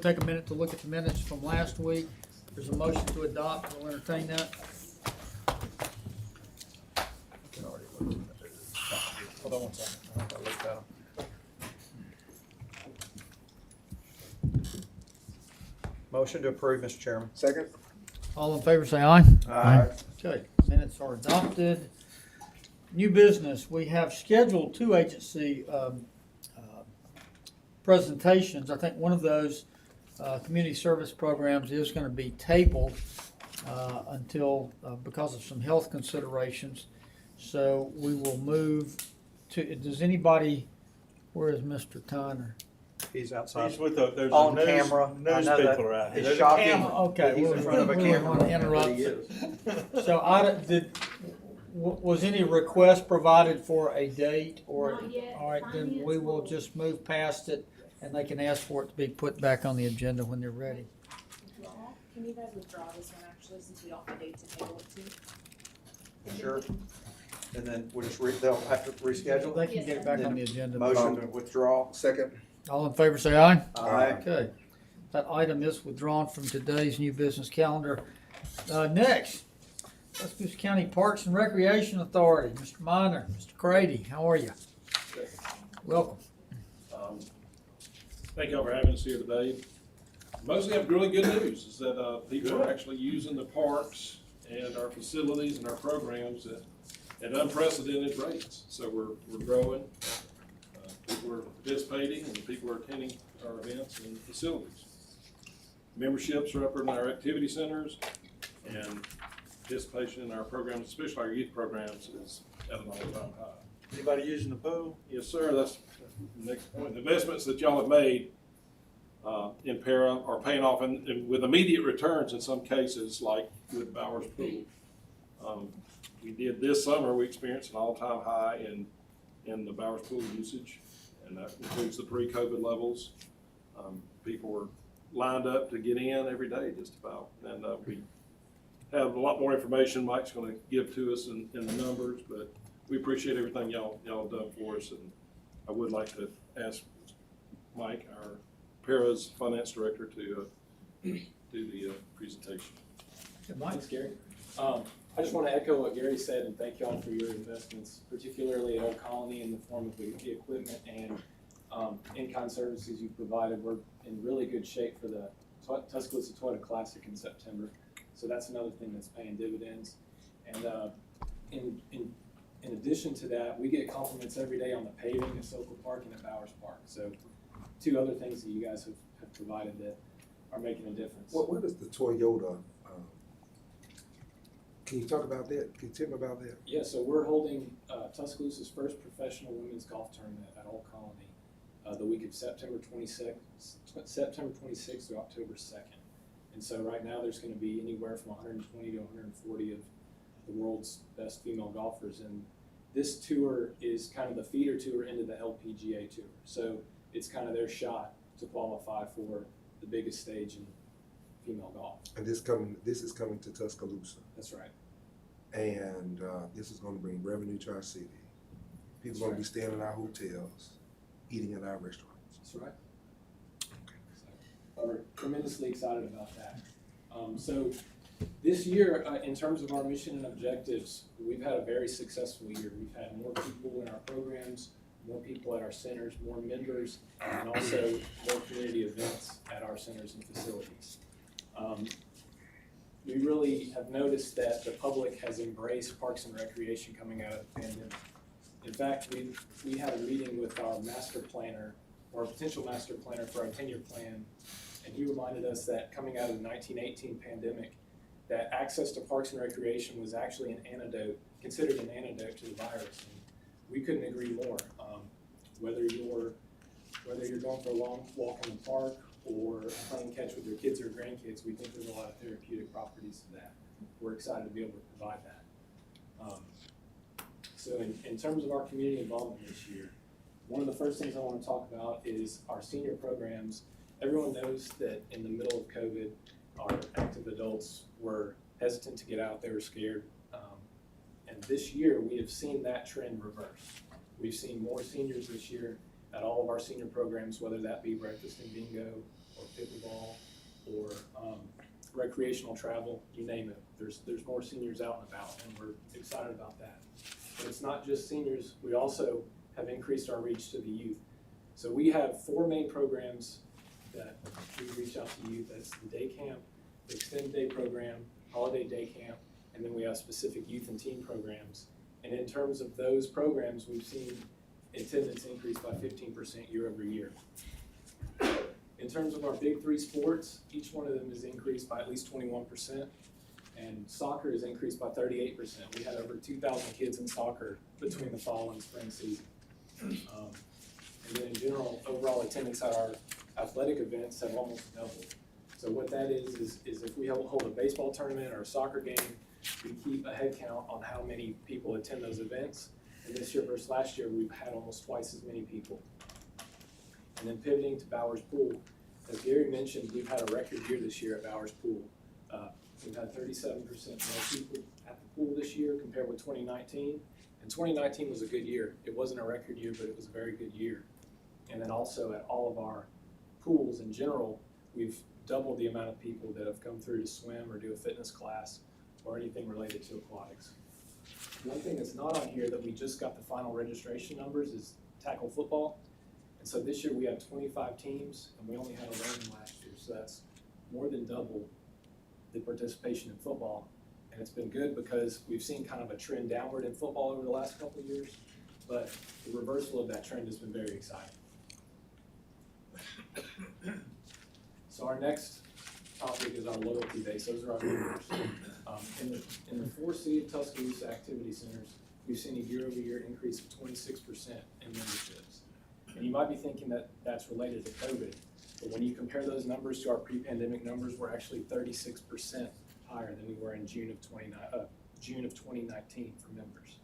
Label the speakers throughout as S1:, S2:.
S1: Take a minute to look at the minutes from last week. There's a motion to adopt. We'll entertain that. Hold on one second. I think I looked at them.
S2: Motion to approve, Mr. Chairman.
S3: Second?
S1: All in favor, say aye.
S3: Aye.
S1: Okay, minutes are adopted. New business, we have scheduled two agency presentations. I think one of those community service programs is going to be tabled until, because of some health considerations. So we will move to, does anybody, where is Mr. Tyner?
S2: He's outside.
S4: He's with the, there's
S2: On
S4: a news,
S2: camera. I
S4: news
S2: know that.
S4: people are out here.
S2: It's
S4: There's a
S2: shocking.
S4: camera.
S1: Okay,
S2: He's in front of a
S1: we don't want to
S2: camera.
S1: interrupt.
S3: He is.
S1: So was any request provided for a date or?
S5: Not yet.
S1: All right, then we will just move past it and they can ask for it to be put back on the agenda when they're ready.
S5: Can you guys withdraw this one actually, since we don't have a date to table it to?
S2: Sure. And then we'll just they'll have to reschedule.
S1: They can get it back on the agenda.
S2: Motion to withdraw.
S3: Second?
S1: All in favor, say aye.
S2: Aye.
S1: Okay, that item is withdrawn from today's new business calendar. Next, Tuscaloosa County Parks and Recreation Authority, Mr. Minor, Mr. Crady, how are you? Welcome.
S4: Thank y'all for having us here today. Mostly have really good news, is that people are actually using the parks and our facilities and our programs at unprecedented rates. So we're growing, people are participating, and people are attending our events and facilities. Memberships are up in our activity centers, and participation in our programs, especially our youth programs, is at an all-time high.
S2: Anybody using the pool?
S4: Yes, sir, that's the next point. The investments that y'all have made in para are paying off and with immediate returns in some cases, like with Bowers Pool. We did this summer, we experienced an all-time high in the Bowers Pool usage, and that includes the pre-COVID levels. People were lined up to get in every day just about, and we have a lot more information Mike's going to give to us in the numbers, but we appreciate everything y'all have done for us, and I would like to ask Mike, our Para's finance director, to do the presentation.
S6: Thanks, Gary. I just want to echo what Gary said and thank y'all for your investments, particularly at Old Colony in the form of the equipment and in-kind services you provided. We're in really good shape for the Tuscaloosa Toyota Classic in September, so that's another thing that's paying dividends. And in addition to that, we get compliments every day on the paving at Sokol Park and at Bowers Park. So two other things that you guys have provided that are making a difference.
S3: What is the Toyota? Can you talk about that? Can you tell me about that?
S6: Yeah, so we're holding Tuscaloosa's first professional women's golf tournament at Old Colony the week of September 26th through October 2nd. And so right now there's going to be anywhere from 120 to 140 of the world's best female golfers. And this tour is kind of the feeder tour into the LPGA tour. So it's kind of their shot to qualify for the biggest stage in female golf.
S3: And this is coming to Tuscaloosa.
S6: That's right.
S3: And this is gonna bring revenue to our city. People gonna be staying in our hotels, eating at our restaurants.
S6: That's right. So we're tremendously excited about that. So this year, in terms of our mission and objectives, we've had a very successful year. We've had more people in our programs, more people at our centers, more members, and also more community events at our centers and facilities. We really have noticed that the public has embraced parks and recreation coming out of the pandemic. In fact, we had a meeting with our master planner, or a potential master planner for our 10-year plan, and he reminded us that coming out of the 1918 pandemic, that access to parks and recreation was actually considered an antidote to the virus. And we couldn't agree more. Whether you're going for a long walk in the park or playing catch with your kids or grandkids, we think there's a lot of therapeutic properties to that. We're excited to be able to provide that. So in terms of our community involvement this year, one of the first things I want to talk about is our senior programs. Everyone knows that in the middle of COVID, our active adults were hesitant to get out, they were scared. And this year, we have seen that trend reverse. We've seen more seniors this year at all of our senior programs, whether that be breakfast and bingo or pickleball, or recreational travel, you name it. There's more seniors out and about, and we're excited about that. But it's not just seniors, we also have increased our reach to the youth. So we have 4 main programs that we reach out to youth. That's the day camp, the extended day program, holiday day camp, and then we have specific youth and teen programs. And in terms of those programs, we've seen attendance increase by 15% year over year. In terms of our big 3 sports, each one of them has increased by at least 21%, and soccer has increased by 38%. We had over 2,000 kids in soccer between the fall and spring season. And then in general, overall attendance at our athletic events have almost doubled. So what that is if we hold a baseball tournament or a soccer game, we keep a head count on how many people attend those events. And this year versus last year, we've had almost twice as many people. And then pivoting to Bowers Pool, as Gary mentioned, we've had a record year this year at Bowers Pool. We've had 37% more people at the pool this year compared with 2019. And 2019 was a good year. It wasn't a record year, but it was a very good year. And then also at all of our pools in general, we've doubled the amount of people that have come through to swim or do a fitness class or anything related to aquatics. One thing that's not on here that we just got the final registration numbers is tackle football. And so this year we have 25 teams, and we only had 11 last year. So that's more than double the participation in football. And it's been good because we've seen kind of a trend downward in football over the last couple of years, but the reversal of that trend has been very exciting. So our next topic is our loyalty base. Those are our members. In the 4 city of Tuscaloosa activity centers, we've seen a year-over-year increase of 26% in memberships. And you might be thinking that that's related to COVID, but when you compare those numbers to our pre-pandemic numbers, we're actually 36% higher than we were in June of 2019 for members.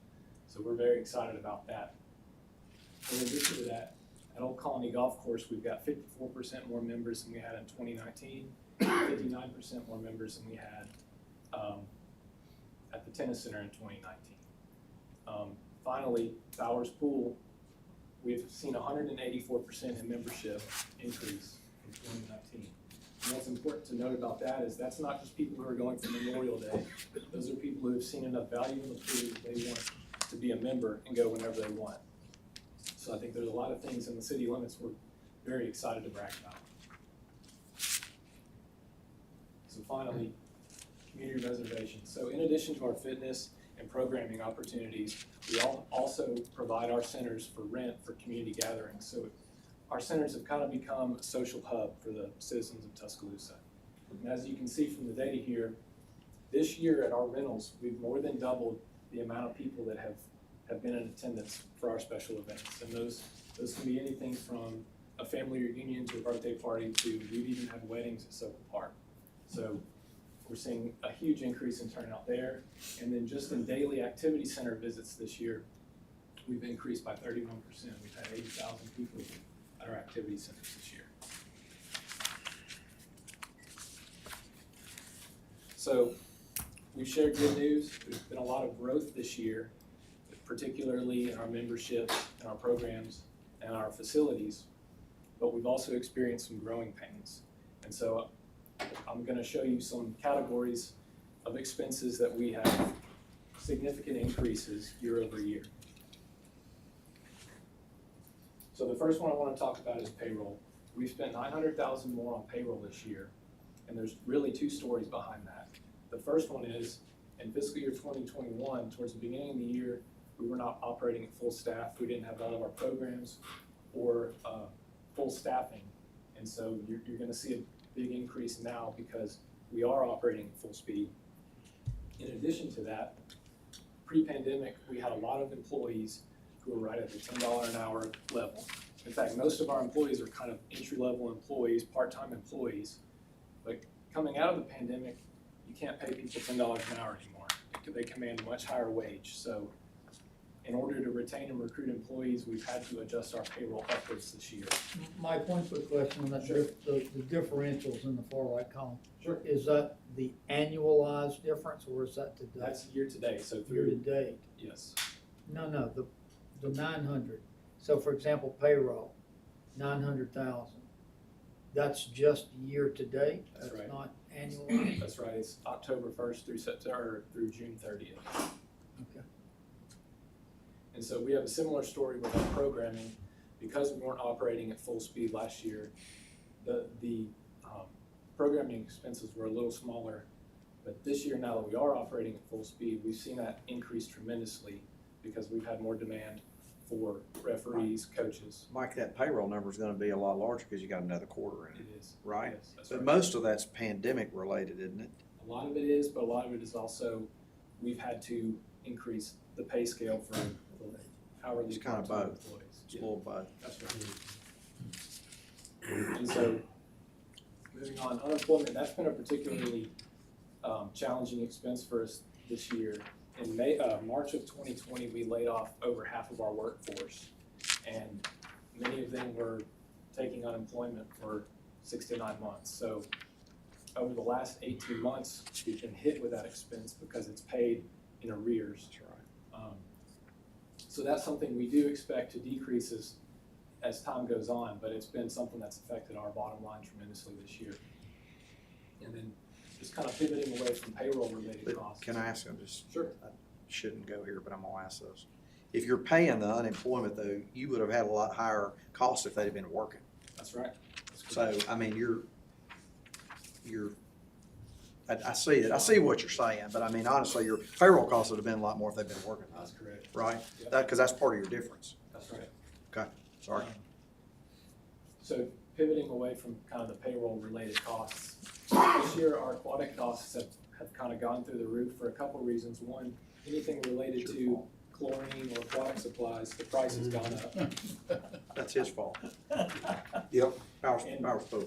S6: So we're very excited about that. In addition to that, at Old Colony Golf Course, we've got 54% more members than we had in 2019, 59% more members than we had at the tennis center in 2019. Finally, Bowers Pool, we've seen 184% in membership increase in 2019. And what's important to note about that is that's not just people who are going for Memorial Day. Those are people who have seen enough value in the pool that they want to be a member and go whenever they want. So I think there's a lot of things in the city limits we're very excited to brag about. So finally, community reservations. So in addition to our fitness and programming opportunities, we also provide our centers for rent for community gatherings. So our centers have kind of become a social hub for the citizens of Tuscaloosa. And as you can see from the data here, this year at our rentals, we've more than doubled the amount of people that have been in attendance for our special events. And those can be anything from a family reunion to a birthday party to we've even had weddings at Soka Park. So we're seeing a huge increase in turnout there. And then just in daily activity center visits this year, we've increased by 31%. We've had 80,000 people at our activity centers this year. So we've shared good news. There's been a lot of growth this year, particularly in our membership and our programs and our facilities, but we've also experienced some growing pains. And so I'm going to show you some categories of expenses that we have significant increases year over year. So the first one I want to talk about is payroll. We've spent $900,000 more on payroll this year, and there's really 2 stories behind that. The first one is in fiscal year 2021, towards the beginning of the year, we were not operating at full staff. We didn't have all of our programs or full staffing. And so you're going to see a big increase now because we are operating at full speed. In addition to that, pre-pandemic, we had a lot of employees who were right at the $10 an hour level. In fact, most of our employees are kind of entry-level employees, part-time employees. But coming out of the pandemic, you can't pay people $10 an hour anymore. They command a much higher wage. So in order to retain and recruit employees, we've had to adjust our payroll upwards this year.
S1: Mike, one quick question on that,
S6: Sure.
S1: the differentials in the far right column.
S6: Sure.
S1: Is that the annualized difference, or is that today?
S6: That's year to date, so
S1: Year to
S6: through,
S1: date?
S6: yes.
S1: No, the 900. So for example, payroll, 900,000. That's just year to date?
S6: That's right.
S1: Not annual?
S6: That's right, it's October 1st through September, through June 30th.
S1: Okay.
S6: And so we have a similar story with our programming. Because we weren't operating at full speed last year, the programming expenses were a little smaller. But this year, now that we are operating at full speed, we've seen that increase tremendously because we've had more demand for referees, coaches.
S2: Mike, that payroll number is gonna be a lot larger because you got another quarter in
S6: It
S2: it,
S6: is.
S2: right?
S6: Yes, that's
S2: But
S6: right.
S2: most of that's pandemic related, isn't it?
S6: A lot of it is, but a lot of it is also, we've had to increase the pay scale for the hourly
S2: It's kind of
S6: part-time
S2: both.
S6: employees.
S2: It's a little both.
S6: That's right. And so, moving on, unemployment, that's been a particularly challenging expense for us this year. In March of 2020, we laid off over half of our workforce, and many of them were taking unemployment for 6 to 9 months. So over the last 18 months, we've been hit with that expense because it's paid in arrears.
S2: That's right.
S6: So that's something we do expect to decrease as time goes on, but it's been something that's affected our bottom line tremendously this year. And then just kind of pivoting away from payroll-related
S2: But
S6: costs.
S2: can I ask, I'm just,
S6: Sure.
S2: I shouldn't go here, but I'm gonna ask those. If you're paying the unemployment though, you would have had a lot higher costs if they'd have been working.
S6: That's right. That's
S2: So,
S6: correct.
S2: I mean, I see it, I see what you're saying, but I mean, honestly, your payroll costs would have been a lot more if they'd been working,
S6: That's correct.
S2: right?
S6: Yep.
S2: That, cause that's part of your difference.
S6: That's right.
S2: Okay, sorry.
S6: So pivoting away from kind of the payroll-related costs, this year our aquatic costs have kind of gone through the roof for a couple of reasons. One, anything related to chlorine or aquatic supplies, the price has gone up.
S2: That's his fault.
S3: Yep.
S2: Power's pool.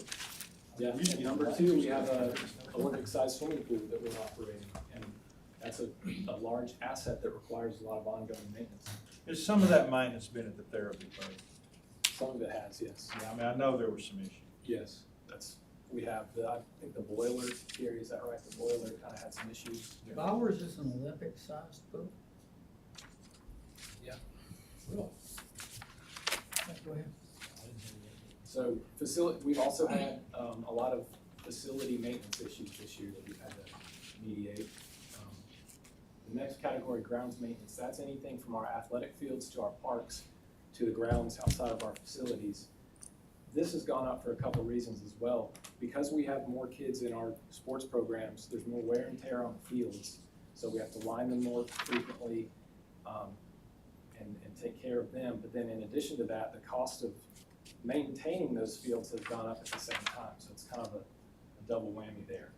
S6: Yeah, and number two, we have a Olympic-sized swimming pool that we're operating, and that's a large asset that requires a lot of ongoing maintenance.
S7: Has some of that maintenance been at the therapy place?
S6: Some of it has, yes.
S7: Yeah, I mean, I know there were some issues.
S6: Yes, we have I think the boiler, Gary, is that right? The boiler kind of had some issues.
S1: Bowers is an Olympic-sized pool?
S6: Yeah.
S1: Really? Go ahead.
S6: So we've also had a lot of facility maintenance issues this year that we've had to mediate. The next category, grounds maintenance, that's anything from our athletic fields to our parks to the grounds outside of our facilities. This has gone up for a couple of reasons as well. Because we have more kids in our sports programs, there's more wear and tear on the fields. So we have to line them more frequently and take care of them. But then in addition to that, the cost of maintaining those fields has gone up at the same time. So it's kind of a double whammy there.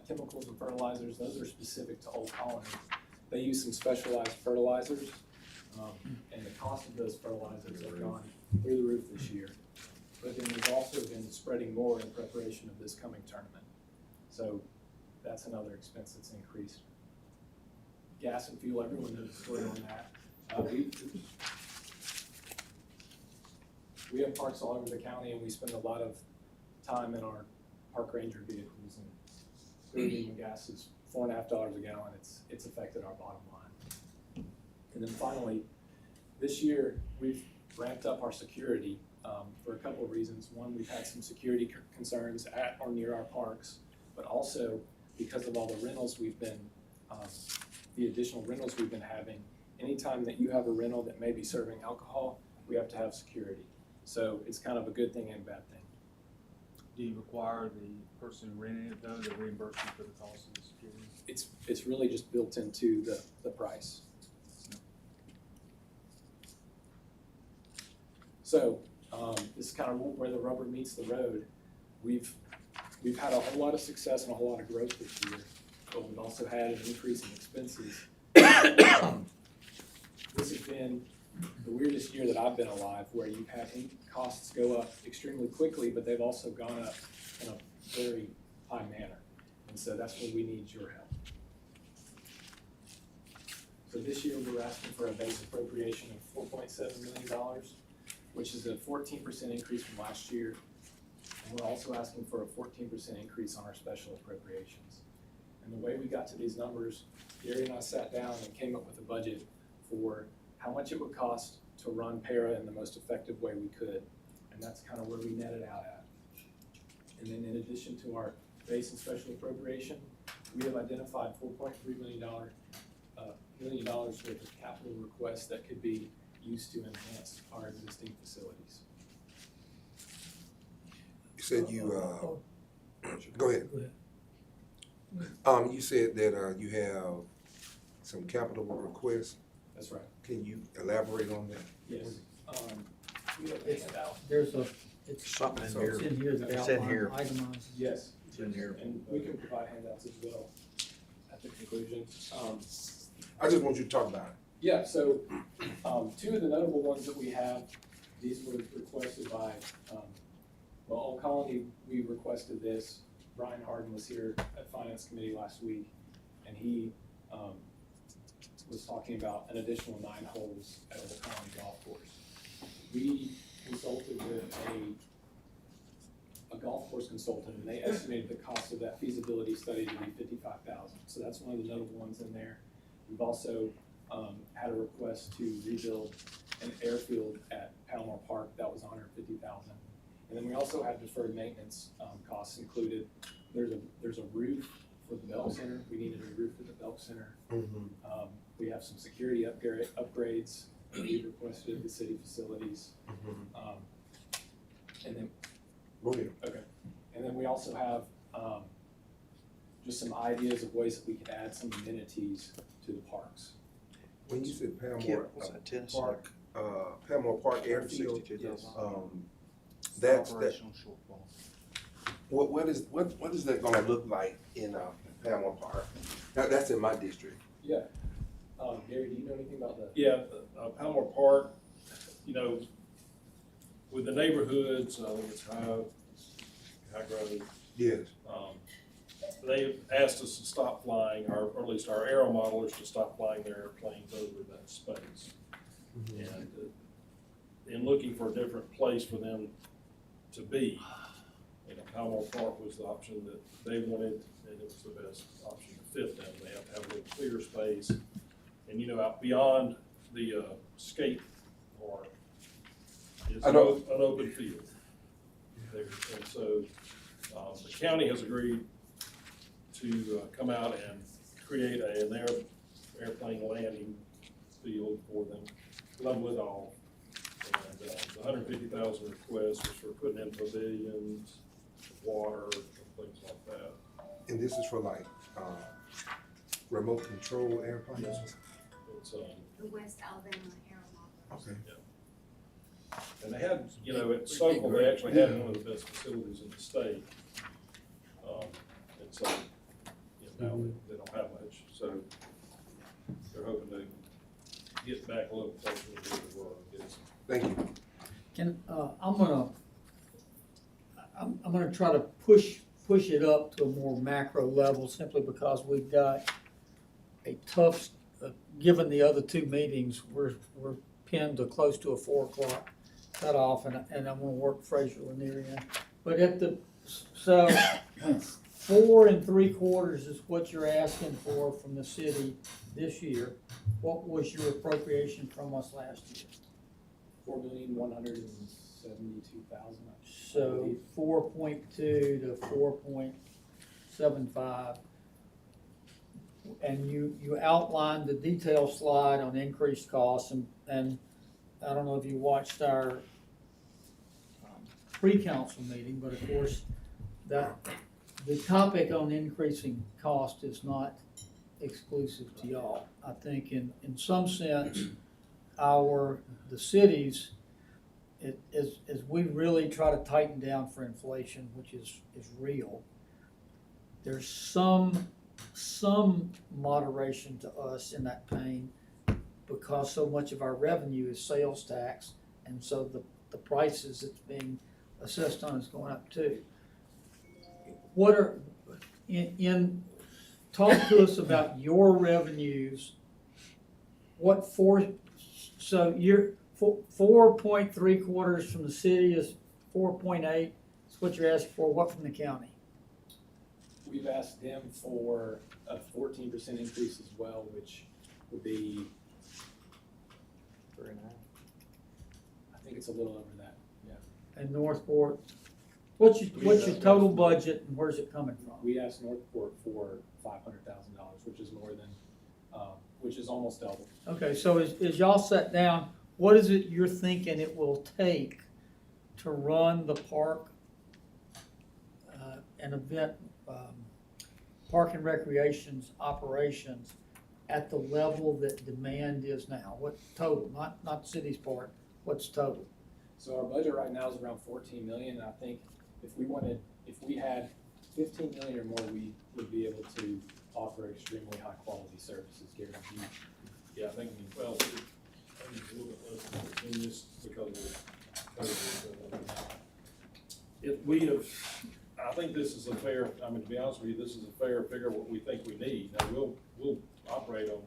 S6: Chemicals and fertilizers, those are specific to Old Colony. They use some specialized fertilizers, and the cost of those fertilizers have gone through the roof this year. But then we've also been spreading more in preparation of this coming tournament. So that's another expense that's increased. Gas and fuel, everyone knows the story on that. We have parks all over the county, and we spend a lot of time in our park ranger vehicles, and clearly when gas is $4.50 a gallon, it's affected our bottom line. And then finally, this year, we've ramped up our security for a couple of reasons. One, we've had some security concerns at or near our parks, but also because of all the rentals we've been, the additional rentals we've been having. Anytime that you have a rental that may be serving alcohol, we have to have security. So it's kind of a good thing and bad thing.
S7: Do you require the person renting it though to reimburse you for the cost of the security?
S6: It's really just built into the price. So this is kind of where the rubber meets the road. We've had a whole lot of success and a whole lot of growth this year, but we've also had an increase in expenses. This has been the weirdest year that I've been alive, where you've had costs go up extremely quickly, but they've also gone up in a very high manner. And so that's where we need your help. So this year we're asking for a base appropriation of $4.7 million, which is a 14% increase from last year. And we're also asking for a 14% increase on our special appropriations. And the way we got to these numbers, Gary and I sat down and came up with a budget for how much it would cost to run para in the most effective way we could. And that's kind of where we netted out at. And then in addition to our base and special appropriation, we have identified $4.3 million worth of capital requests that could be used to enhance our existing facilities.
S3: You said you, go ahead.
S1: Go ahead.
S3: You said that, you have some capital requests.
S6: That's right.
S3: Can you elaborate on that?
S6: Yes. We have a handout.
S1: There's a, it's
S2: Something in
S1: it's
S2: here.
S1: in here that
S2: It's in here.
S1: itemizes.
S6: Yes.
S2: It's in here.
S6: And we can provide handouts as well at the conclusion.
S3: I just want you to talk about it.
S6: Yeah, so, two of the notable ones that we have, these were requested by, well, Old Colony, we requested this. Brian Harden was here at Finance Committee last week, and he, was talking about an additional 9 holes at Old Colony Golf Course. We consulted with a golf course consultant, and they estimated the cost of that feasibility study to be $55,000. So that's one of the notable ones in there. We've also had a request to rebuild an airfield at Palomar Park that was $150,000. And then we also have deferred maintenance costs included. There's a roof for the Belk Center. We needed a roof for the Belk Center. We have some security upgrades that we requested at the city facilities. And then,
S3: Go ahead.
S6: okay. And then we also have just some ideas of ways that we could add some amenities to the parks.
S3: When you said Palomar
S2: Kip, what's that, 10
S3: Park, Palomar Park Airfield,
S2: 62,000.
S3: that's, that,
S7: Operational shortfall.
S3: what is that gonna look like in, Palomar Park? That's in my district.
S6: Yeah. Gary, do you know anything about that?
S4: Yeah, Palomar Park, you know, with the neighborhoods, I think it's High Grove,
S3: Yes.
S4: they asked us to stop flying, or at least our aero modelers to stop flying their airplanes over that space. And in looking for a different place for them to be, you know, Palomar Park was the option that they wanted, and it was the best option to fit them. They have to have a little clear space, and you know, out beyond the skate park is
S3: I
S4: an
S3: know.
S4: open field there. And so the county has agreed to come out and create an airplane landing field for them, level it all. And the $150,000 request was for putting in pavilions, water, and things like that.
S3: And this is for like, remote control airplanes?
S4: Yes, it's,
S8: The West Alabama Air Model.
S3: Okay.
S4: and they had, you know, at Sokol, they actually had one of the best facilities in the state. And so, you know, now they don't have much, so they're hoping to get back a little closer to where they were, I guess.
S3: Thank you.
S1: Can, I'm gonna try to push it up to a more macro level simply because we've got a tough, given the other 2 meetings, we're pinned to close to a 4 o'clock cutoff, and I'm gonna work Fraser Lanier in. But so 4 3/4 is what you're asking for from the city this year. What was your appropriation from us last year?
S6: $4,172,000.
S1: So 4.2 to 4.75. And you outlined the detail slide on increased costs, and I don't know if you watched our pre-council meeting, but of course, the topic on increasing cost is not exclusive to y'all. I think in some sense, the cities, as we really try to tighten down for inflation, which is real, there's some moderation to us in that pain because so much of our revenue is sales tax, and so the prices that's being assessed on is going up too. What are, talk to us about your revenues. So you're 4.75 from the city is 4.8, that's what you're asking for, what from the county?
S6: We've asked them for a 14% increase as well, which would be,
S2: 3.5.
S6: I think it's a little over that, yeah.
S1: And Northport, What's your total budget and where's it coming from?
S6: We asked Northport for $500,000, which is more than, which is almost double.
S1: Okay, so as y'all sat down, what is it you're thinking it will take to run the park, and event, park and recreations operations at the level that demand is now? What total, not the city's part, what's total?
S6: So our budget right now is around 14 million, and I think if we had 15 million or more, we would be able to offer extremely high quality services guaranteed.
S4: Yeah, I think, well, I think it's a little bit less than 14 just because of COVID. If we have, I think this is a fair, I mean, to be honest with you, this is a fair figure of what we think we need. Now, we'll operate on,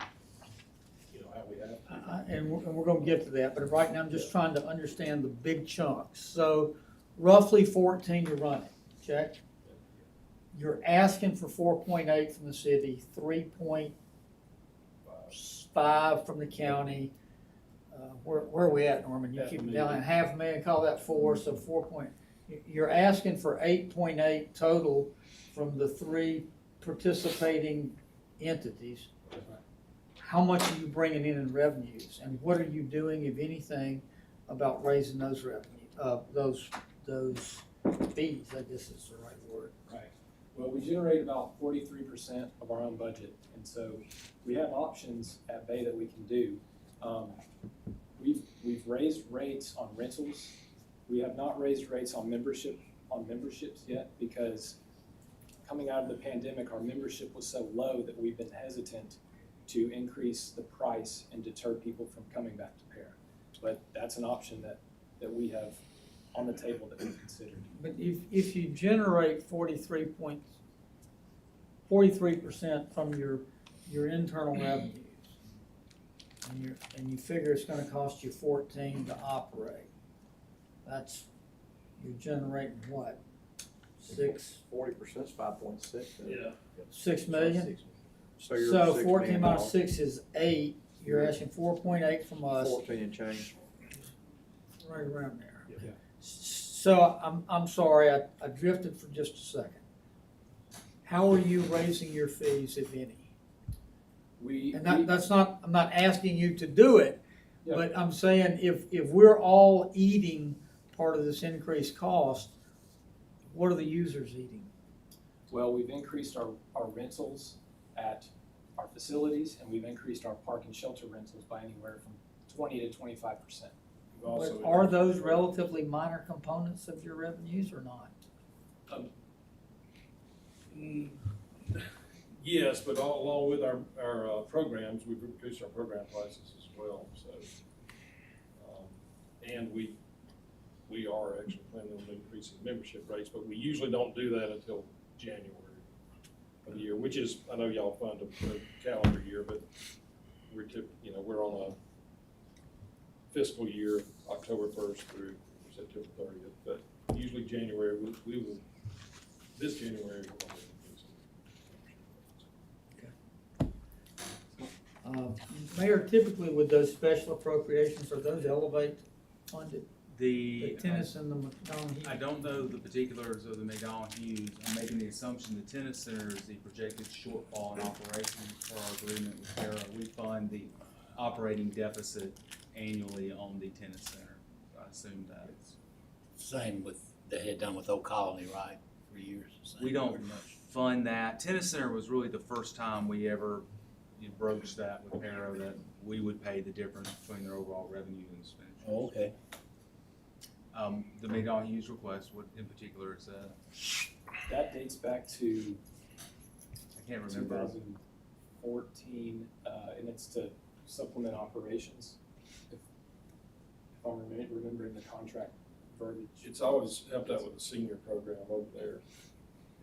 S4: how we have to.
S1: And we're gonna get to that, but right now I'm just trying to understand the big chunks. So roughly 14 you're running, check? You're asking for 4.8 from the city, 3.5 from the county. Where are we at, Norman? You keep it down, $500,000, call that 4, so 4. You're asking for 8.8 total from the 3 participating entities. How much are you bringing in revenues, and what are you doing, if anything, about raising those revenue, those fees? I guess is the right word.
S6: Right. Well, we generate about 43% of our own budget, and so we have options at Bay that we can do. We've raised rates on rentals. We have not raised rates on memberships yet, because coming out of the pandemic, our membership was so low that we've been hesitant to increase the price and deter people from coming back to Para. But that's an option that we have on the table that we've considered.
S1: But if you generate 43% from your internal revenues, and you figure it's gonna cost you 14 to operate, you're generating what?
S2: 40% is 5.6.
S4: Yeah.
S1: 6 million?
S2: So you're
S1: So
S2: $6
S1: 14
S2: million.
S1: minus 6 is 8, you're asking 4.8 from us,
S2: 14 and change.
S1: right around there.
S6: Yeah.
S1: So I'm sorry, I drifted for just a second. How are you raising your fees, if any? That's not, I'm not asking you to do it,
S6: Yeah.
S1: but I'm saying if we're all eating part of this increased cost, what are the users eating?
S6: Well, we've increased our rentals at our facilities, and we've increased our park and shelter rentals by anywhere from 20 to 25%.
S4: We've also
S1: But are those relatively minor components of your revenues or not?
S4: Yes, but along with our programs, we've increased our program prices as well, so. And we are actually planning on increasing membership rates, but we usually don't do that until January of the year, which is, I know y'all fund a calendar year, but we're on a fiscal year, October 1st through September 30th, but usually January, this January, we're going to increase it.
S1: Mayor, typically with those special appropriations, are those Elevate funded?
S7: The
S1: tennis and the McDonald?
S7: I don't know the particulars of the McDonald Hughes. I'm making the assumption the tennis center is the projected shortfall in operation for our agreement with Para. We fund the operating deficit annually on the tennis center. I assume that it's.
S9: Same with, they had done with Old Colony, right, for years. Same
S7: We don't
S9: pretty much.
S7: fund that. Tennis center was really the first time we ever broached that with Para, that we would pay the difference between their overall revenue and expenditure.
S9: Oh, okay.
S7: The McDonald Hughes request, what in particular is that?
S6: That dates back to
S7: I can't remember.
S6: 2014, and it's to supplement operations. If I'm remembering the contract verbiage.
S4: It's always helped out with the senior program over there.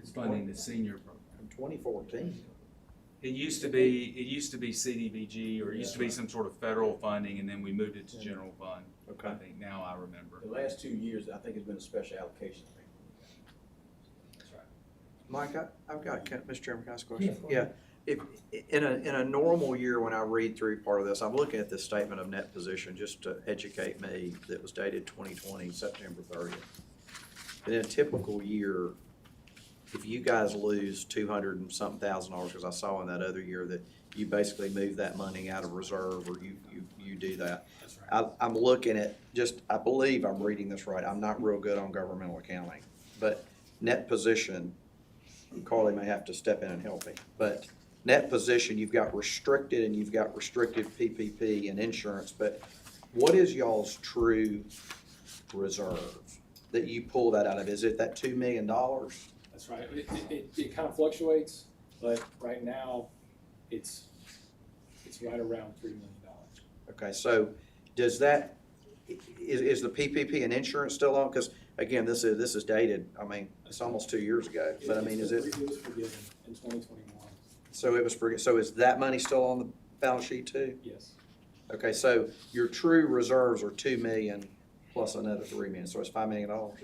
S7: It's funding the senior program.
S2: In 2014.
S7: It used to be CDBG, or it used to be some sort of federal funding, and then we moved it to general fund.
S2: Okay.
S7: I think now I remember.
S10: The last 2 years, I think it's been a special allocation.
S7: That's right.
S2: Mike, I've got, Mr. Chairman, can I ask a
S1: Yeah,
S2: question?
S1: go
S2: Yeah,
S1: ahead.
S2: if, in a normal year, when I read through part of this, I'm looking at this statement of net position, just to educate me, that was dated 2020, September 30th. in a typical year, if you guys lose 200 and something $1,000, because I saw in that other year that you basically move that money out of reserve, or you do that.
S6: That's right.
S2: I'm looking at just, I believe I'm reading this right, I'm not real good on governmental accounting, but net position, Carly may have to step in and help me, but net position, you've got restricted and you've got restricted PPP and insurance, but what is y'all's true reserve that you pull that out of? Is it that $2 million?
S6: That's right. It kind of fluctuates, but right now, it's right around $3 million.
S2: Okay, so does that, is the PPP and insurance still on? Because again, this is dated, I mean, it's almost 2 years ago, but I mean, is it?
S6: It was forgiven in 2021.
S2: So it was, so is that money still on the balance sheet too?
S6: Yes.
S2: Okay, so your true reserves are 2 million plus another 3 million, so it's $5 million?
S6: No.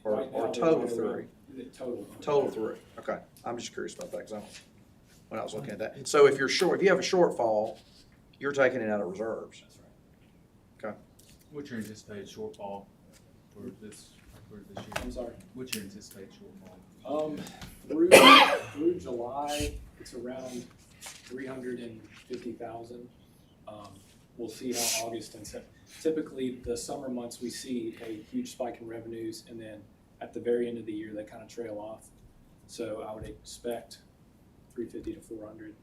S2: Or-
S6: right
S2: or
S6: now,
S2: total
S6: they're right
S2: three?
S6: around- Total.
S2: Total 3, okay, I'm just curious about that, because when I was looking at that. So if you're short, if you have a shortfall, you're taking it out of reserves.
S6: That's right.
S2: Okay.
S7: What's your anticipated shortfall for this year?
S6: I'm sorry.
S7: What's your anticipated shortfall?
S6: Through July, it's around 350,000. We'll see how August and September. Typically, the summer months, we see a huge spike in revenues, and then at the very end of the year, they kind of trail off. So I would expect 350 to 400.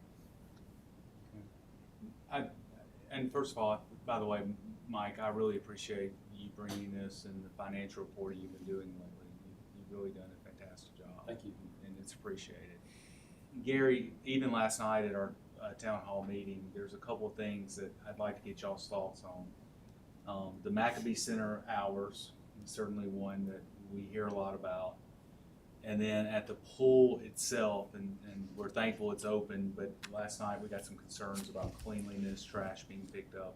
S7: And first of all, by the way, Mike, I really appreciate you bringing this and the financial reporting you've been doing lately. You've really done a fantastic job.
S6: Thank you.
S7: And it's appreciated. Gary, even last night at our town hall meeting, there's a couple of things that I'd like to get y'all's thoughts on. The Maccabee Center hours is certainly one that we hear a lot about. And then at the pool itself, and we're thankful it's open, but last night we got some concerns about cleanliness, trash being picked up,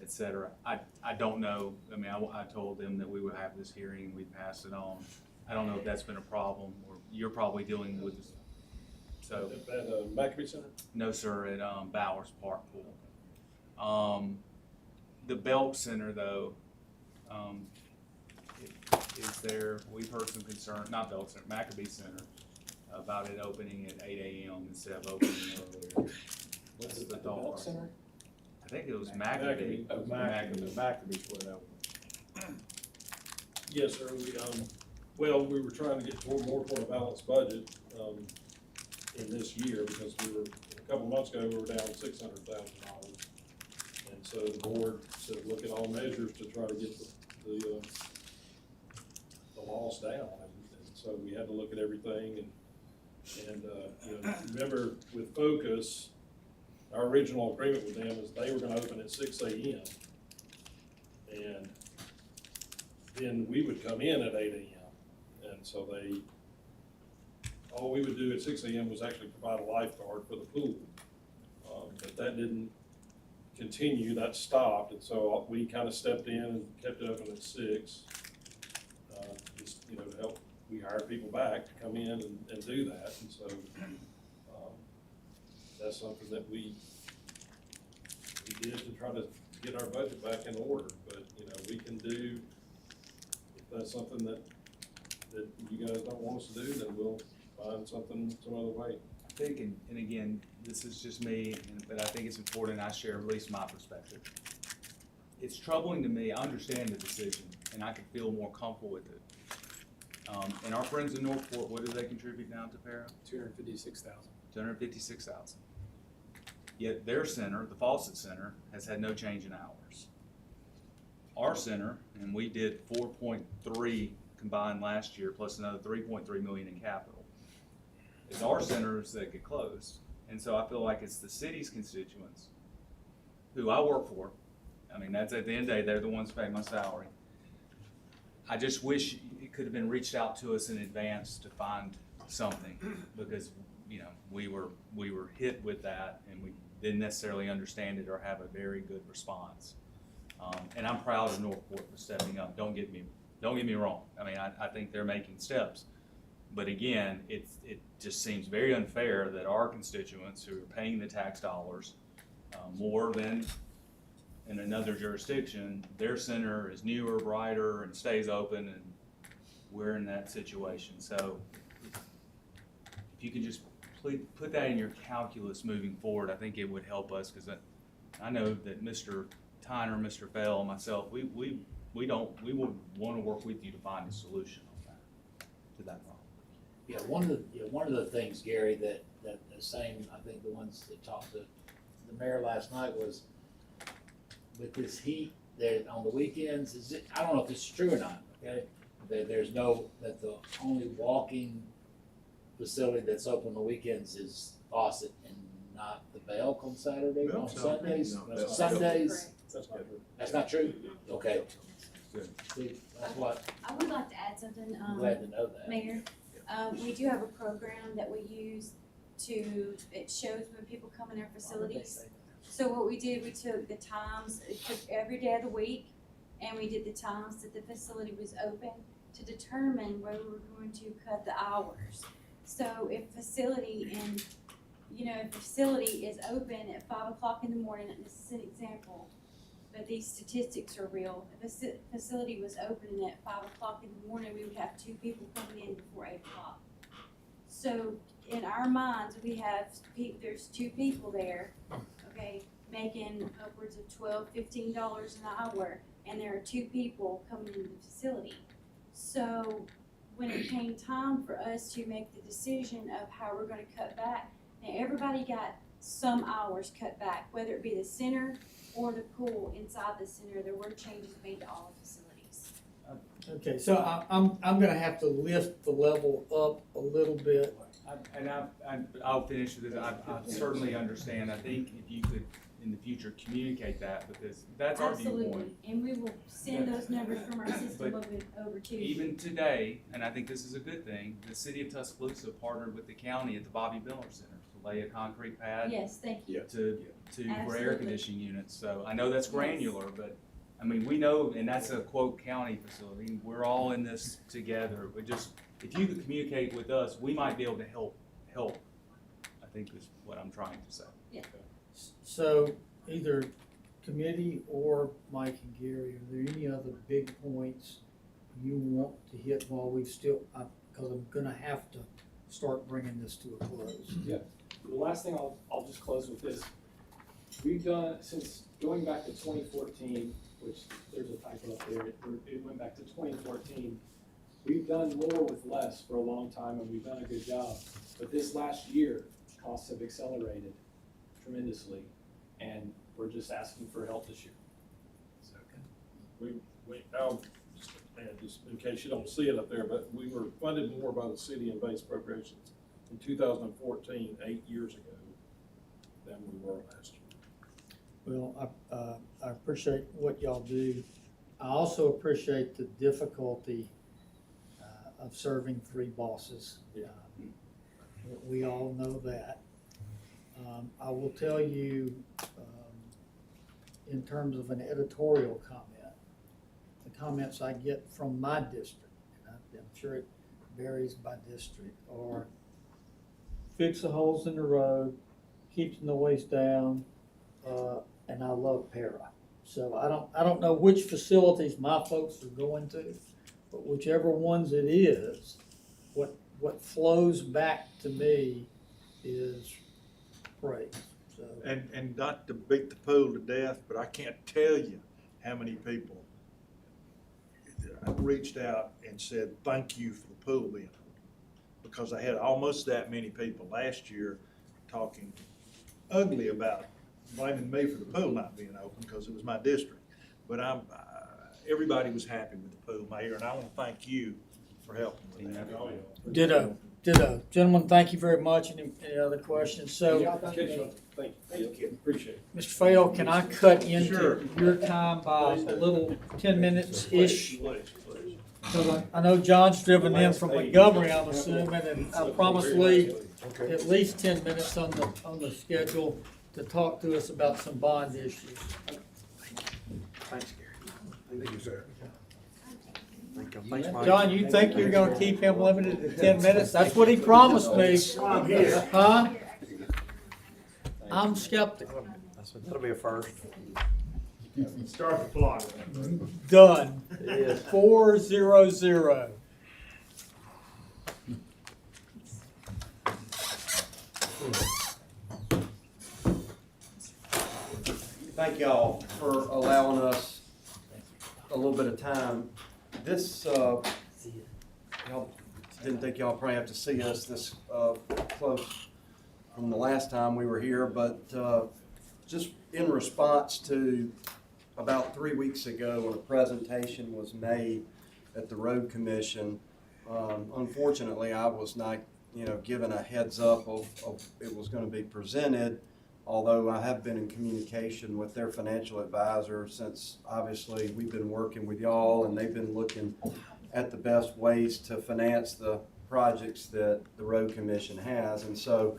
S7: et cetera. I don't know, I mean, I told them that we would have this hearing and we'd pass it on. I don't know if that's been a problem, or you're probably dealing with, so.
S4: At Maccabee Center?
S7: No, sir, at Bowers Park Pool. The Belk Center, though, is there, we've heard some concern, not Belk Center, Maccabee Center, about it opening at 8 a.m. instead of opening earlier. What's the
S6: The
S7: thought
S6: Belk
S7: process?
S6: Center?
S7: I think it was Maccabee.
S6: Oh,
S4: Maccabee's where that was. Yes, sir, well, we were trying to get more toward a balanced budget, in this year, because a couple months ago, we were down $600,000. And so the board said, look at all measures to try to get the loss down, and so we had to look at everything, and remember with Focus, our original agreement with them is they were gonna open at 6 a.m. and then we would come in at 8 a.m. and so all we would do at 6 a.m. was actually provide a lifeguard for the pool, but that didn't continue, that stopped, and so we kind of stepped in and kept it open at 6. Just, to help, we hired people back to come in and do that, and so that's something that we did to try to get our budget back in order. But we can do, if that's something that you guys don't want us to do, then we'll find something some other way.
S7: I think, and again, this is just me, but I think it's important I share at least my perspective. It's troubling to me, I understand the decision, and I could feel more comfortable with it. And our friends in Northport, what do they contribute now to Para?
S6: 256,000.
S7: 256,000. Yet their center, the Fawcett Center, has had no change in hours. Our center, and we did 4.3 combined last year, plus another 3.3 million in capital. It's our centers that get closed. And so I feel like it's the city's constituents, who I work for. I mean, that's at the end of the day, they're the ones paying my salary. I just wish it could have been reached out to us in advance to find something, because we were hit with that, and we didn't necessarily understand it or have a very good response. And I'm proud of Northport for stepping up. Don't get me wrong. I mean, I think they're making steps, but again, it just seems very unfair that our constituents who are paying the tax dollars more than in another jurisdiction, their center is newer, brighter, and stays open, and we're in that situation. So if you could just please put that in your calculus moving forward, I think it would help us, because I know that Mr. Tyner, Mr. Fell, and myself, we would want to work with you to find a solution on that, to that problem.
S9: Yeah, one of the things, Gary, that the same, I think the ones that talked to the mayor last night was, with this heat, there on the weekends, I don't know if this is true or not, okay? That the only walking facility that's open on the weekends is Fawcett and not the Belk on Saturday, on Sundays?
S3: No, that's
S9: Sundays,
S4: That's not true.
S9: that's not true? Okay.
S7: Good.
S9: See, that's what,
S8: I would like to add something,
S9: I'm glad to know that.
S8: Mayor. We do have a program that we use it shows when people come in our facilities. So what we did, we took the times, it took every day of the week, and we did the times that the facility was open to determine where we were going to cut the hours. So if a facility is open at 5 o'clock in the morning, and this is an example, but these statistics are real. If a facility was open at 5 o'clock in the morning, we would have 2 people coming in before 8 o'clock. So in our minds, there's 2 people there, okay, making upwards of $12, $15 an hour, and there are 2 people coming into the facility. So when it came time for us to make the decision of how we're gonna cut back, now everybody got some hours cut back, whether it be the center or the pool inside the center. There were changes made to all facilities.
S1: Okay, so I'm gonna have to lift the level up a little bit.
S7: I'll finish with this. I certainly understand. I think if you could, in the future, communicate that, because that's our viewpoint.
S8: Absolutely, and we will send those numbers from our system over to you.
S7: Even today, and I think this is a good thing, the city of Tuscaloosa partnered with the county at the Bobby Miller Center to lay a concrete pad
S8: Yes, thank you.
S7: to for air
S8: Absolutely.
S7: conditioning units. So I know that's granular, but I mean, we know, and that's a quote county facility. We're all in this together. But just, if you could communicate with us, we might be able to help, I think is what I'm trying to say.
S1: So either committee or Mike and Gary, are there any other big points you want to hit while we've still, because I'm gonna have to start bringing this to a close.
S6: The last thing I'll just close with this. We've done, since going back to 2014, which there's a typo up there, it went back to 2014. We've done more with less for a long time, and we've done a good job. But this last year, costs have accelerated tremendously, and we're just asking for help this year.
S4: I'll just add, just in case you don't see it up there, but we were funded more by the city in base appropriations in 2014, 8 years ago, than we were last year.
S1: Well, I appreciate what y'all do. I also appreciate the difficulty of serving 3 bosses. We all know that. I will tell you, in terms of an editorial comment, the comments I get from my district, and I'm sure it varies by district, are fix the holes in the road, keep the noise down, and I love para. So I don't know which facilities my folks are going to, but whichever ones it is, what flows back to me is praise. So
S11: And not to beat the pool to death, but I can't tell you how many people reached out and said, thank you for the pool being open. Because I had almost that many people last year talking ugly about blaming me for the pool not being open because it was my district. But everybody was happy with the pool, Mayor, and I want to thank you for helping with that.
S1: Ditto. Gentlemen, thank you very much. Any other questions? So,
S4: Thank you. Appreciate it.
S1: Mr. Fail, can I cut into
S11: Sure.
S1: your time by a little 10 minutes-ish?
S11: Please.
S1: Because I know John's driven in from Montgomery, I'm assuming, and I promised Lee at least 10 minutes on the schedule to talk to us about some bond issues.
S2: Thanks, Gary.
S3: Thank you, sir.
S2: Thanks, Mike.
S1: John, you think you're gonna keep him limited to 10 minutes? That's what he promised me. Huh? I'm skeptical.
S2: That'll be a first.
S11: Start the clock.
S1: Done. 4-0-0.
S12: Thank y'all for allowing us a little bit of time. This, y'all didn't think y'all probably have to see us this close from the last time we were here, but just in response to about 3 weeks ago when a presentation was made at the Road Commission, unfortunately I was not, given a heads up of it was going to be presented, although I have been in communication with their financial advisor since obviously we've been working with y'all and they've been looking at the best ways to finance the projects that the Road Commission has. And so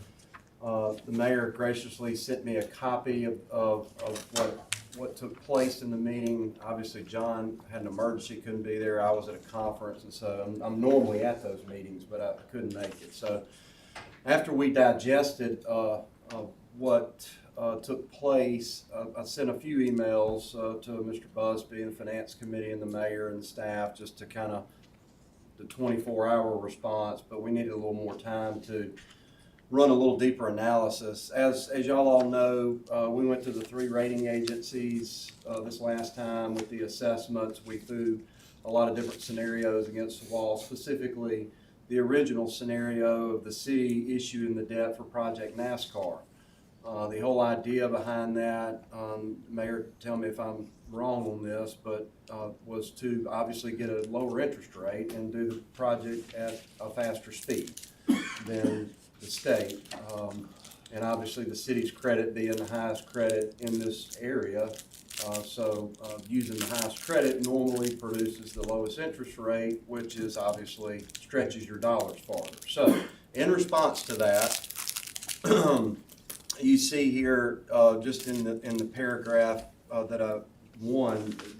S12: the mayor graciously sent me a copy of what took place in the meeting. Obviously John had an emergency, couldn't be there. I was at a conference, and so I'm normally at those meetings, but I couldn't make it. So after we digested what took place, I sent a few emails to Mr. Busby and the Finance Committee and the mayor and the staff just to kind of the 24-hour response, but we needed a little more time to run a little deeper analysis. As y'all all know, we went to the 3 rating agencies this last time with the assessments. We threw a lot of different scenarios against the wall, specifically the original scenario of the city issuing the debt for Project NASCAR. The whole idea behind that, Mayor, tell me if I'm wrong on this, but was to obviously get a lower interest rate and do the project at a faster speed than the state. And obviously the city's credit being the highest credit in this area. So using the highest credit normally produces the lowest interest rate, which is obviously stretches your dollars farther. So in response to that, you see here, just in the paragraph that I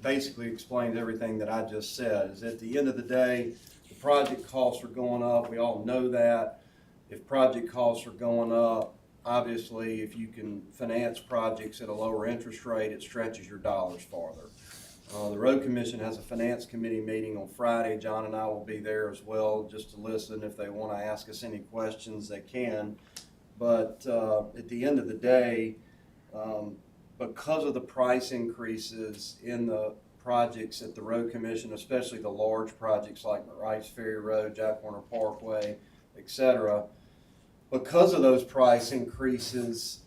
S12: basically explains everything that I just said. Is at the end of the day, the project costs are going up. We all know that. If project costs are going up, obviously, if you can finance projects at a lower interest rate, it stretches your dollars farther. The Road Commission has a Finance Committee meeting on Friday. John and I will be there as well, just to listen. If they want to ask us any questions, they can. But at the end of the day, because of the price increases in the projects at the Road Commission, especially the large projects like Rice Ferry Road, Jack Warner Parkway, etc., because of those price increases,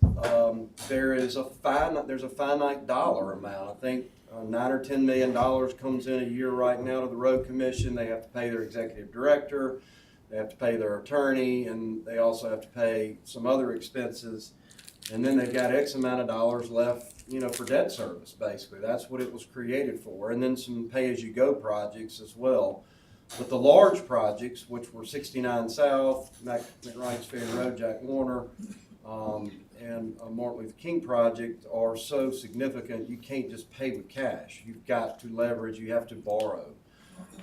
S12: there's a finite dollar amount. I think $9 or $10 million comes in a year right now to the Road Commission. They have to pay their executive director. They have to pay their attorney, and they also have to pay some other expenses. And then they've got X amount of dollars left, for debt service, basically. That's what it was created for. And then some pay-as-you-go projects as well. But the large projects, which were 69 South, McRice Ferry Road, Jack Warner, and Martin Luther King project are so significant you can't just pay with cash. You've got to leverage, you have to borrow.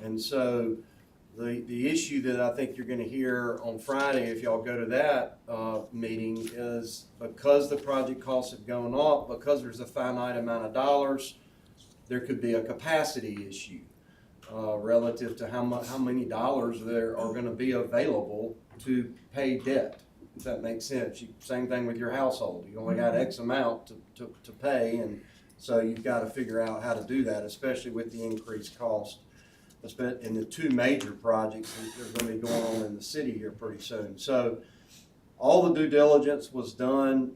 S12: And so the issue that I think you're going to hear on Friday, if y'all go to that meeting, is because the project costs have gone up, because there's a finite amount of dollars, there could be a capacity issue relative to how many dollars there are going to be available to pay debt. If that makes sense. Same thing with your household. You only got X amount to pay, and so you've got to figure out how to do that, especially with the increased cost. In the 2 major projects that are going to be going on in the city here pretty soon. So all the due diligence was done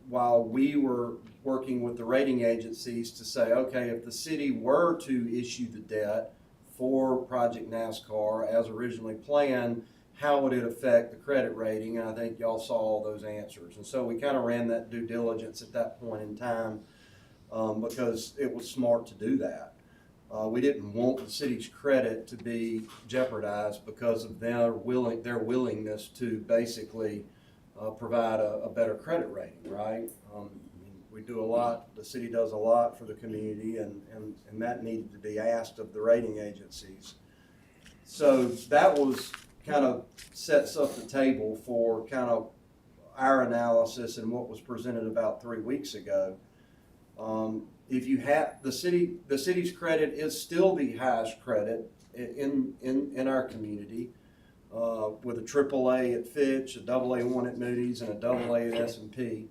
S12: while we were working with the rating agencies to say, okay, if the city were to issue the debt for Project NASCAR as originally planned, how would it affect the credit rating? And I think y'all saw all those answers. And so we kind of ran that due diligence at that point in time because it was smart to do that. We didn't want the city's credit to be jeopardized because of their willingness to basically provide a better credit rating, right? We do a lot, the city does a lot for the community, and that needed to be asked of the rating agencies. So that was kind of sets up the table for kind of our analysis and what was presented about 3 weeks ago. If you have the city's credit is still the highest credit in our community. with a AAA at Fitch, a AA1 at Moody's, and a AA at S&P.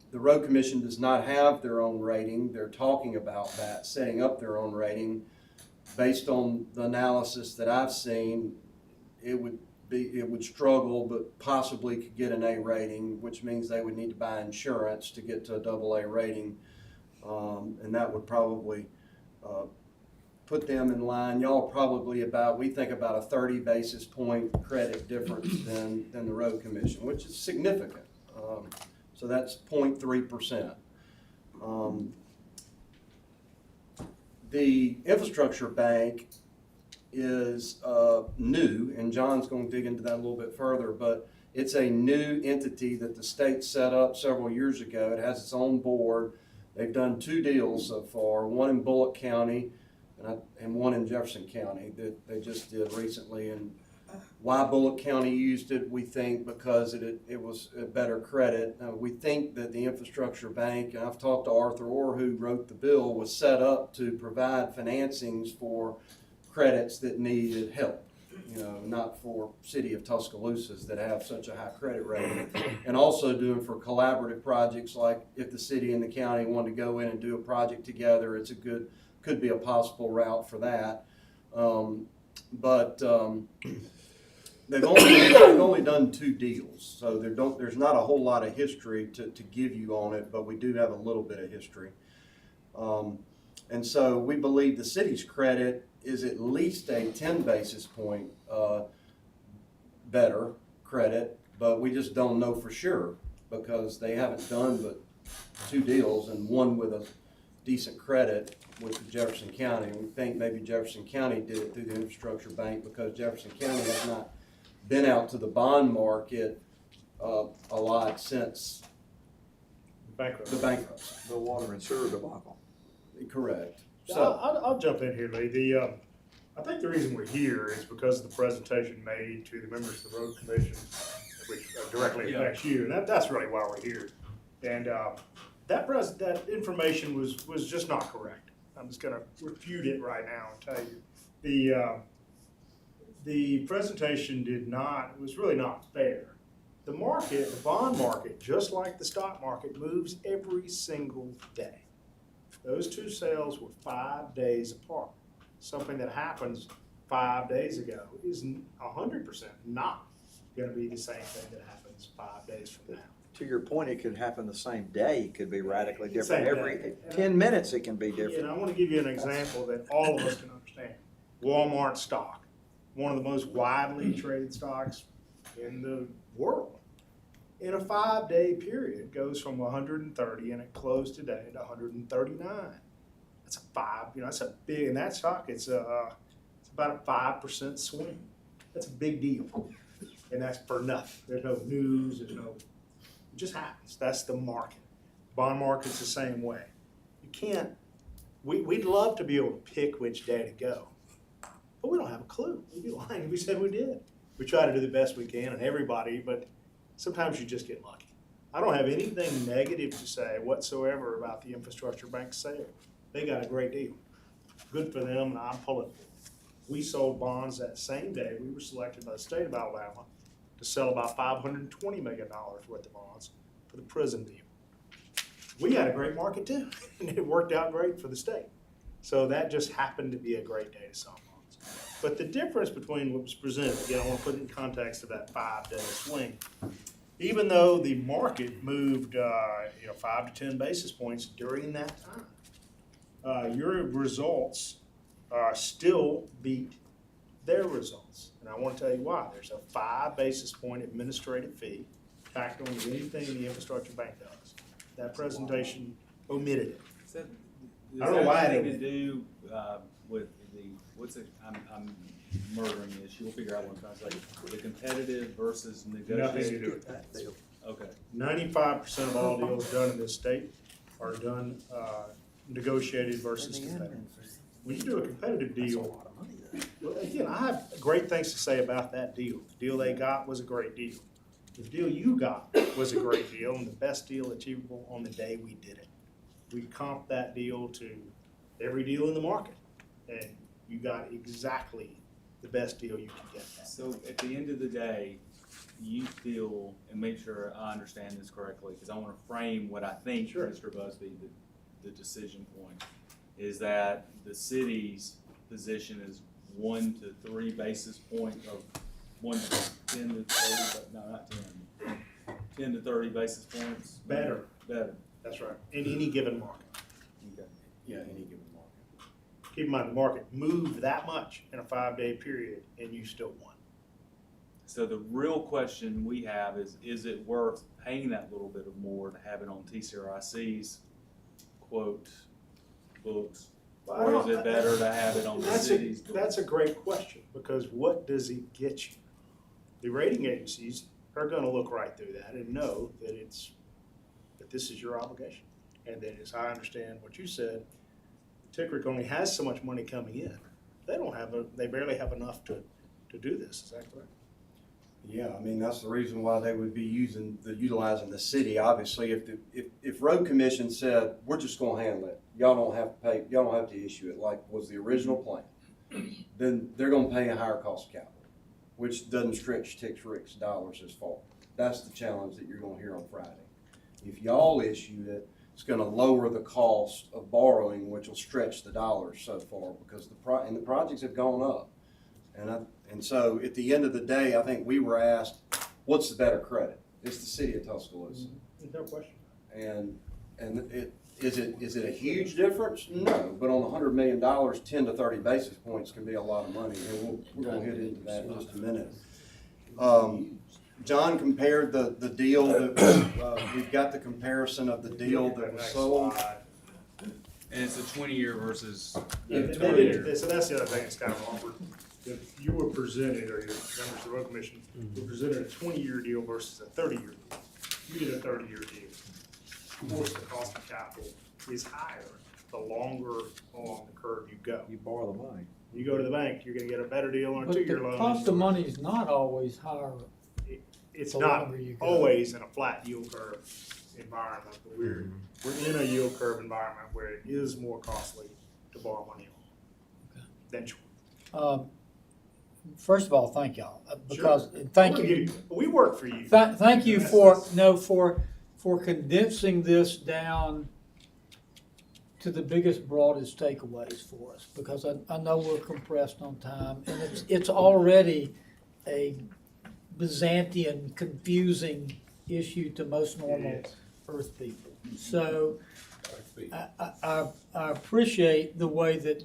S12: The Road Commission does not have their own rating. They're talking about that, setting up their own rating. Based on the analysis that I've seen, it would struggle, but possibly could get an A rating, which means they would need to buy insurance to get to a AA rating. And that would probably put them in line. Y'all probably we think about a 30 basis point credit difference than the Road Commission, which is significant. So that's 0.3%. The infrastructure bank is new, and John's going to dig into that a little bit further, but it's a new entity that the state set up several years ago. It has its own board. They've done 2 deals so far, one in Bullock County and one in Jefferson County that they just did recently. And why Bullock County used it, we think because it was a better credit. We think that the infrastructure bank, and I've talked to Arthur Orr, who wrote the bill, was set up to provide financings for credits that needed help, not for city of Tuscaloosa's that have such a high credit rating, and also doing for collaborative projects, like if the city and the county wanted to go in and do a project together, could be a possible route for that. But they've only done 2 deals, so there's not a whole lot of history to give you on it, but we do have a little bit of history. And so we believe the city's credit is at least a 10 basis point better credit, but we just don't know for sure because they haven't done but 2 deals, and one with a decent credit with Jefferson County. And we think maybe Jefferson County did it through the infrastructure bank because Jefferson County has not been out to the bond market a lot since the bankruptcy.
S2: The water and sewer debacle.
S12: Correct.
S13: So I'll jump in here, Lee. I think the reason we're here is because of the presentation made to the members of the Road Commission, which directly affects you, and that's really why we're here. And that information was just not correct. I'm just going to refute it right now and tell you the presentation was really not fair. The bond market, just like the stock market, moves every single day. Those 2 sales were 5 days apart. Something that happens 5 days ago is 100% not going to be the same thing that happens 5 days from now.
S2: To your point, it could happen the same day. It could be radically different.
S13: Same
S2: Every
S13: day.
S2: 10 minutes it can be different.
S13: And I want to give you an example that all of us can understand. Walmart stock, one of the most widely traded stocks in the world. In a 5-day period, it goes from 130 and it closed today at 139. That's that's a big, and that stock, it's about a 5% swing. That's a big deal. And that's for nothing. There's no news, it just happens. That's the market. Bond market's the same way. You can't, we'd love to be able to pick which day to go, but we don't have a clue. We'd be lying if we said we did. We try to do the best we can, and everybody, but sometimes you just get lucky. I don't have anything negative to say whatsoever about the infrastructure bank sale. They got a great deal. Good for them, and I'm pulling for it. We sold bonds that same day. We were selected by the state of Alabama to sell about $520 million worth of bonds for the prison deal. We had a great market too, and it worked out great for the state. So that just happened to be a great day to sell bonds. But the difference between what was presented, again, I want to put it in context of that 5-day swing. Even though the market moved 5 to 10 basis points during that time, your results still beat their results. And I want to tell you why. There's a 5 basis point administrative fee tacked on anything the infrastructure bank does. That presentation omitted it. I don't know why it
S7: to do with I'm murdering this. You'll figure out what I'm trying to say. The competitive versus negotiated.
S13: Nothing to do with that.
S7: Okay.
S13: 95% of all deals done in this state are done negotiated versus competitive. When you do a competitive deal, well, again, I have great things to say about that deal. The deal they got was a great deal. The deal you got was a great deal and the best deal achievable on the day we did it. We comped that deal to every deal in the market, and you got exactly the best deal you can get.
S7: So at the end of the day, you feel, and make sure I understand this correctly, because I want to frame what I think,
S13: Sure.
S7: Mr. Busby, the decision point, is that the city's position is 1 to 3 basis points of 1 to 10 to 30, but no, not 10. 10 to 30 basis points?
S13: Better.
S7: Better.
S13: That's right, in any given market.
S7: Okay.
S12: Yeah, any given market.
S13: Keep in mind, the market moved that much in a 5-day period, and you still won.
S7: So the real question we have is it worth paying that little bit of more to have it on TCRIC's quote books? Or is it better to have it on the city's?
S13: That's a great question, because what does it get you? The rating agencies are gonna look right through that and know that that this is your obligation. And then, as I understand what you said, Tickerick only has so much money coming in. They barely have enough to do this, is that correct?
S12: Yeah, I mean, that's the reason why they would be utilizing the city. Obviously, if road commission said, we're just gonna handle it, y'all don't have to pay, y'all don't have to issue it like was the original plan, then they're gonna pay a higher cost of capital, which doesn't stretch Tickerick's dollars as far. That's the challenge that you're gonna hear on Friday. If y'all issue it, it's gonna lower the cost of borrowing, which will stretch the dollars so far, because the projects have gone up. And so at the end of the day, I think we were asked, what's the better credit? It's the city of Tuscaloosa.
S13: No question.
S12: And is it a huge difference? No, but on $100 million, 10 to 30 basis points can be a lot of money, and we're gonna get into that in just a minute. John compared the deal that, we've got the comparison of the deal that was sold.
S7: And it's a 20-year versus
S13: Yeah, they
S7: 20
S13: did,
S7: year.
S13: so that's the other thing that's kind of awkward. If you were presented, or your members of the road commission, were presented a 20-year deal versus a 30-year deal, you did a 30-year deal. Of course, the cost of capital is higher the longer along the curve you go.
S2: You borrow the money.
S13: You go to the bank, you're gonna get a better deal on a
S1: But
S13: 2-year
S1: the
S13: loan.
S1: cost of money is not always higher.
S13: It's
S1: the
S13: not
S1: longer you go.
S13: always in a flat yield curve environment, but we're in a yield curve environment where it is more costly to borrow money on than short.
S1: First of all, thank y'all, because, thank you.
S13: We work for you.
S1: Thank you for condensing this down to the biggest, broadest takeaways for us, because I know we're compressed on time, and it's already a Byzantine, confusing issue to most normal Earth people. So I appreciate the way that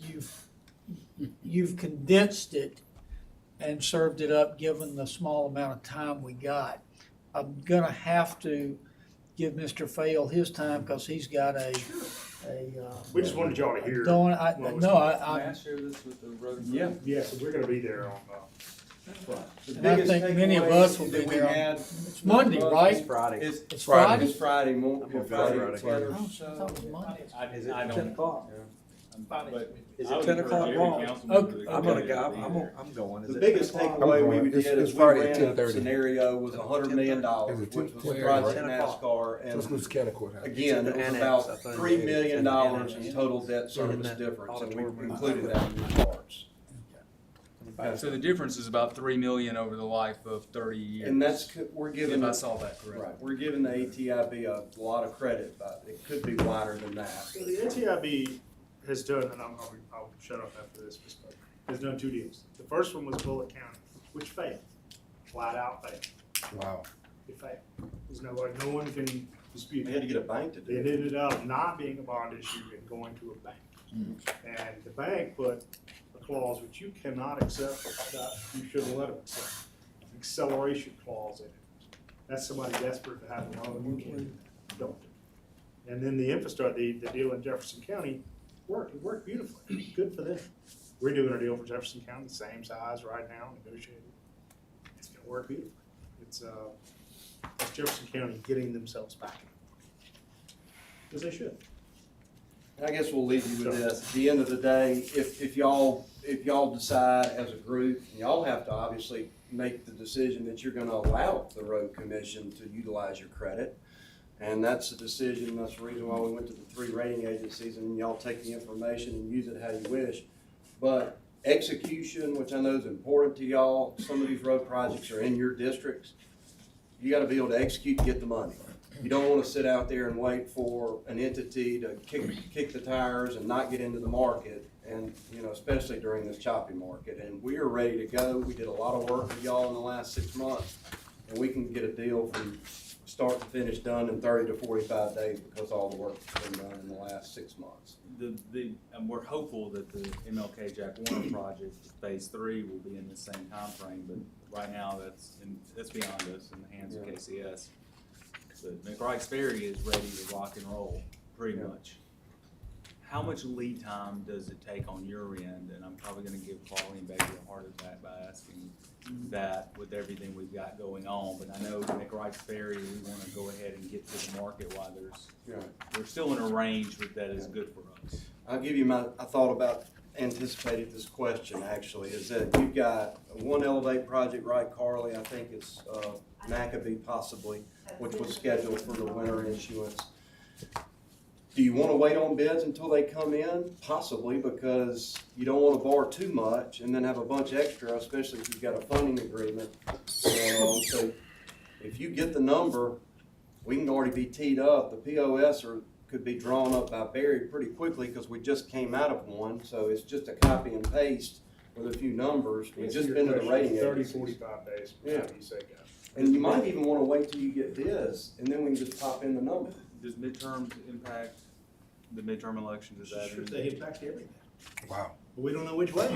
S1: you've condensed it and served it up, given the small amount of time we got. I'm gonna have to give Mr. Fail his time, because he's got
S13: We just wanted y'all to hear.
S1: Can
S7: May I share this with the road?
S12: Yeah.
S13: Yeah, so we're gonna be there on,
S12: The
S1: And I
S12: biggest
S1: think many of
S12: takeaway
S1: us will be
S12: that we
S1: there on-
S12: had
S1: It's Monday, right?
S2: Friday.
S1: It's Friday?
S12: It's Friday morning.
S2: I'm on Friday.
S12: Friday.
S1: Oh, I thought it was Monday.
S7: I don't.
S2: o'clock?
S7: But
S2: Is
S7: I
S2: it
S7: would
S2: 10
S7: encourage
S2: o'clock
S7: every
S2: wrong?
S7: council member
S1: Okay.
S7: to
S2: I'm gonna
S7: go
S2: go,
S7: to
S2: I'm
S7: the
S2: going. Is
S12: The
S2: it
S12: biggest
S2: 10 o'clock?
S12: takeaway we did is we
S3: Friday at
S12: ran a
S3: 10:30.
S12: scenario was $100 million,
S3: Is
S12: which
S3: it
S12: was
S3: 10:30,
S12: Project
S2: right?
S12: NASCAR, and
S3: Tuscaloosa County Courthouse.
S12: again, it was
S2: Annex,
S12: about
S2: I think.
S12: $3 million in
S2: Annex.
S12: total debt service
S2: that
S12: difference, and we
S2: auditorium?
S12: included that in the parts.
S7: So the difference is about $3 million over the life of 30 years.
S12: And we're
S7: if
S12: giving,
S7: I saw that correctly.
S12: right, we're giving the ATIB a lot of credit, but it could be wider than that.
S13: So the ATIB has done, and I'll shut up after this, has done 2 deals. The first one was Bullitt County, which failed, flat out failed.
S3: Wow.
S13: It failed. There's no one can dispute
S12: We had to
S13: that.
S12: get a bank to do
S13: It
S12: it.
S13: ended up not being a bond issue and going to a bank. And the bank put a clause which you cannot accept, that you shouldn't let them accept, an acceleration clause in it. That's somebody desperate to have a loan, you can't do that. Don't do it. And then the infrastructure, the deal in Jefferson County worked, it worked beautifully, good for them. We're doing a deal for Jefferson County, the same size right now, negotiated. It's gonna work beautifully. It's Jefferson County getting themselves back. As they should.
S12: And I guess we'll leave you with this. At the end of the day, if y'all decide as a group, and y'all have to obviously make the decision that you're gonna allow the road commission to utilize your credit. And that's the decision, that's the reason why we went to the 3 rating agencies, and y'all take the information and use it how you wish. But execution, which I know is important to y'all. Some of these road projects are in your districts. You gotta be able to execute and get the money. You don't wanna sit out there and wait for an entity to kick the tires and not get into the market, and, you know, especially during this choppy market. And we are ready to go. We did a lot of work with y'all in the last 6 months, and we can get a deal from start to finish done in 30 to 45 days because all the work has been done in the last 6 months.
S7: And we're hopeful that the MLK Jack Warner project, phase 3, will be in the same time frame. But right now, that's beyond us, in the hands of KCS. But McWright's Ferry is ready to rock and roll, pretty much. How much lead time does it take on your end? And I'm probably gonna give Pauline and Becky a heart attack by asking that with everything we've got going on. But I know McWright's Ferry, we wanna go ahead and get to the market while we're still in a range that is good for us.
S12: I'll give you I thought about, anticipated this question actually, is that you've got one Elevate project, right, Carly? I think it's Maccabee possibly, which was scheduled for the winter issuance. Do you want to wait on bids until they come in? Possibly, because you don't want to borrow too much and then have a bunch extra, especially if you've got a funding agreement. So if you get the number, we can already be teed up. The POS could be drawn up by Barry pretty quickly because we just came out of one. So it's just a copy and paste with a few numbers. We've just been to the rating
S13: 30,
S12: agencies.
S13: 45 days.
S12: Yeah.
S13: You say go.
S12: And you might even want to wait till you get bids and then we can just pop in the number.
S7: Does midterms impact the midterm elections? Is that?
S13: Sure, they impact everything.
S3: Wow.
S13: But we don't know which way.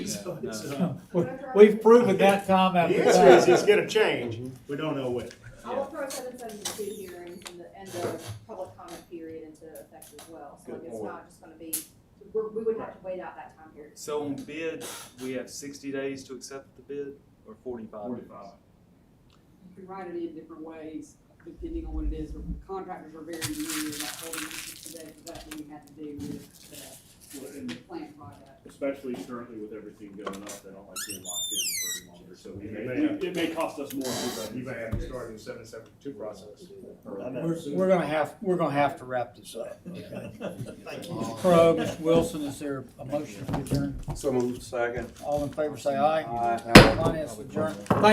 S13: So
S7: Yeah,
S13: it's,
S7: no.
S1: We've proven that time after
S13: the answer is
S1: time.
S13: it's gonna change. We don't know which.
S5: I will throw 772 hearings and the public comment period into effect as well, so
S12: Good
S5: it's
S12: point.
S5: not just gonna be, we would have to wait out that time period.
S7: So on bid, we have 60 days to accept the bid, or 45 days?
S14: You can write it in different ways, depending on what it is, but contractors are very new about holding it today, because that's what we had to do with the plant project.
S15: Especially currently with everything going up, they don't like being locked in for any longer, so it may cost us more.
S13: You may have to start the 772 process.
S1: We're gonna have to wrap this up. Okay. Thank you. Mr. Crowe, Mr. Wilson, is there a motion to adjourn?
S2: So moved, second.
S1: All in favor, say aye.
S2: Aye.
S1: Finance adjourned. Thank